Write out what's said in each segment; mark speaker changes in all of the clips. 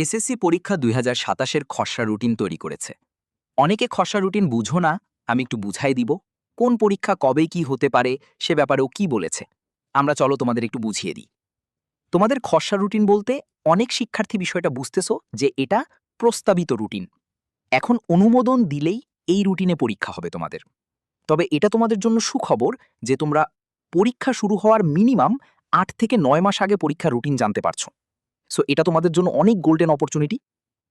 Speaker 1: SSC পরীক্ষা ২০২৭-এর খসড়া routine তৈরি করেছে। অনেকে খসড়া রুটিন বুঝো না, আমি একটু বুঝাই দিব। কোন পরীক্ষা কবে কি হতে পারে সে ব্যাপারেও কি বলেছে। আমরা চলো তোমাদের একটু বুঝিয়ে দিই। তোমাদের খসড়া রুটিন বলতে অনেক শিক্ষার্থী বিষয়টা বুঝতেছো যে এটা প্রস্তাবিত রুটিন। এখন অনুমোদন দিলেই এই রুটিনে পরীক্ষা হবে তোমাদের। তবে এটা তোমাদের জন্য সুখবর যে তোমরা পরীক্ষা শুরু হওয়ার মিনিমাম ৮ থেকে ৯ মাস আগে পরীক্ষার রুটিন জানতে পারছো। সো এটা তোমাদের জন্য অনেক গোল্ডেন অপরচুনিটি।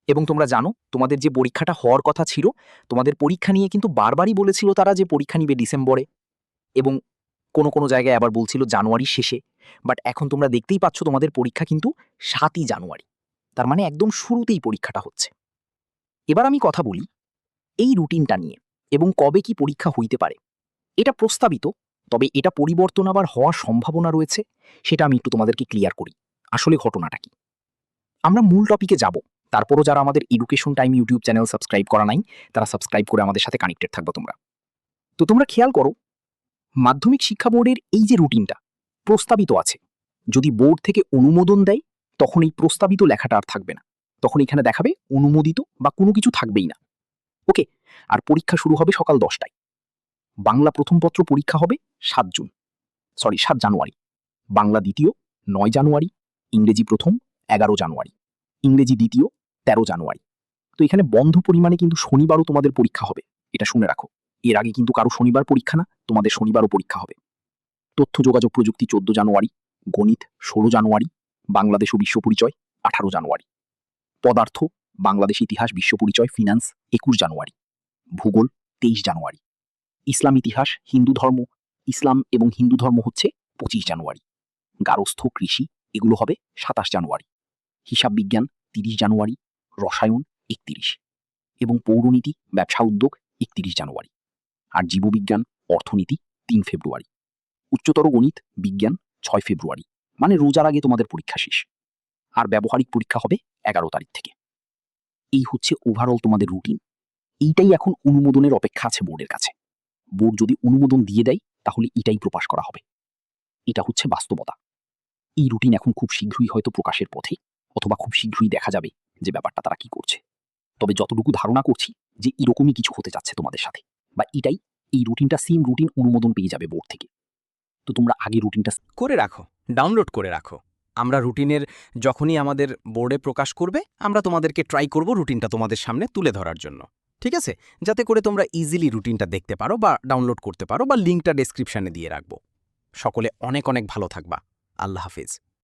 Speaker 1: এবং তোমরা জানো তোমাদের যে পরীক্ষাটা হওয়ার কথা ছিল, তোমাদের পরীক্ষা নিয়ে কিন্তু বারবারই বলেছিল তারা যে পরীক্ষা নিবে ডিসেম্বরে, এবং কোনো জায়গায় আবার বলছিল জানুয়ারির শেষে। বাট এখন তোমরা দেখতেই পাচ্ছ তোমাদের পরীক্ষা কিন্তু ৭ই জানুয়ারি, তার মানে একদম শুরুতেই পরীক্ষাটা হচ্ছে। এবার আমি কথা বলি এই রুটিনটা নিয়ে এবং কবে কি পরীক্ষা হইতে পারে। এটা প্রস্তাবিত, তবে এটা পরিবর্তন আবার হওয়ার সম্ভাবনা রয়েছে। সেটা আমি একটু তোমাদেরকে ক্লিয়ার করি আসলে ঘটনাটা কি। আমরা মূল টপিকে যাব, তারপরও যারা আমাদের education time YouTube channel subscribe করা নাই তারা সাবস্ক্রাইব করে আমাদের সাথে কানেক্টেড থাকবে তোমরা। তো তোমরা খেয়াল করো, মাধ্যমিক শিক্ষা বোর্ডের এই যে রুটিনটা প্রস্তাবিত আছে, যদি বোর্ড থেকে অনুমোদন দেয় তখন এই প্রস্তাবিত লেখাটা আর থাকবে না, তখন এখানে দেখাবে অনুমোদিত বা কোনো কিছু থাকবেই না। ওকে, আর পরীক্ষা শুরু হবে সকাল 10টায়। বাংলা প্রথম পত্র পরীক্ষা হবে 7 জানুয়ারি, বাংলা দ্বিতীয় 9 জানুয়ারি, ইংরেজি প্রথম 11 জানুয়ারি, ইংরেজি দ্বিতীয় 13 জানুয়ারি। তো এখানে বন্ধ পরিমাণে কিন্তু শনিবারও তোমাদের পরীক্ষা হবে, এটা শুনে রাখো। এর আগে কিন্তু কারো শনিবার পরীক্ষা না, তোমাদের শনিবারও পরীক্ষা হবে। তথ্য যোগাযোগ প্রযুক্তি 14 জানুয়ারি, গণিত 16 জানুয়ারি, বাংলাদেশ ও বিশ্ব পরিচয় 18 জানুয়ারি, পদার্থ, বাংলাদেশ ইতিহাস, বিশ্ব পরিচয়, ফিনান্স 21 জানুয়ারি, ভূগোল 23 জানুয়ারি, ইসলাম ইতিহাস, হিন্দু ধর্ম, ইসলাম এবং হিন্দু ধর্ম হচ্ছে 25 জানুয়ারি, গারস্থ, কৃষি এগুলো হবে 27 জানুয়ারি, হিসাব বিজ্ঞান 30 জানুয়ারি, রসায়ন 31, এবং পৌরনীতি, ব্যবসা উদ্যোগ 31 জানুয়ারি, আর জীববিজ্ঞান, অর্থনীতি 3 ফেব্রুয়ারি, উচ্চতর গণিত, বিজ্ঞান 6 ফেব্রুয়ারি, মানে রোজার আগে তোমাদের পরীক্ষা শেষ। আর ব্যবহারিক পরীক্ষা হবে 11 তারিখ থেকে। এই হচ্ছে ওভারঅল তোমাদের রুটিন। এইটাই এখন অনুমোদনের অপেক্ষা আছে বোর্ডের কাছে। বোর্ড যদি অনুমোদন দিয়ে দেয় তাহলে এটাই প্রকাশ করা হবে। এটা হচ্ছে বাস্তবতা। এই রুটিন এখন খুব শীঘ্রই হয়তো প্রকাশের পথে, অথবা খুব শীঘ্রই দেখা যাবে যে ব্যাপারটা তারা কি করছে। তবে যতটুকু ধারণা করছি যে এরকমই কিছু হতে যাচ্ছে তোমাদের সাথে, বা এই রুটিনটা সেম রুটিন অনুমোদন পেয়ে যাবে বোর্ড থেকে। তো তোমরা আগে রুটিনটা
Speaker 2: করে রাখো, ডাউনলোড করে রাখো। আমরা রুটিনের যখনই আমাদের বোর্ডে প্রকাশ করবে আমরা তোমাদেরকে ট্রাই করব রুটিনটা তোমাদের সামনে তুলে ধরার জন্য, ঠিক আছে? যাতে করে তোমরা ইজিলি রুটিনটা দেখতে পারো বা ডাউনলোড করতে পারো, বা লিঙ্কটা ডেসক্রিপশানে দিয়ে রাখবো। সকলে অনেক অনেক ভালো থাকবা। আল্লাহ হাফিজ।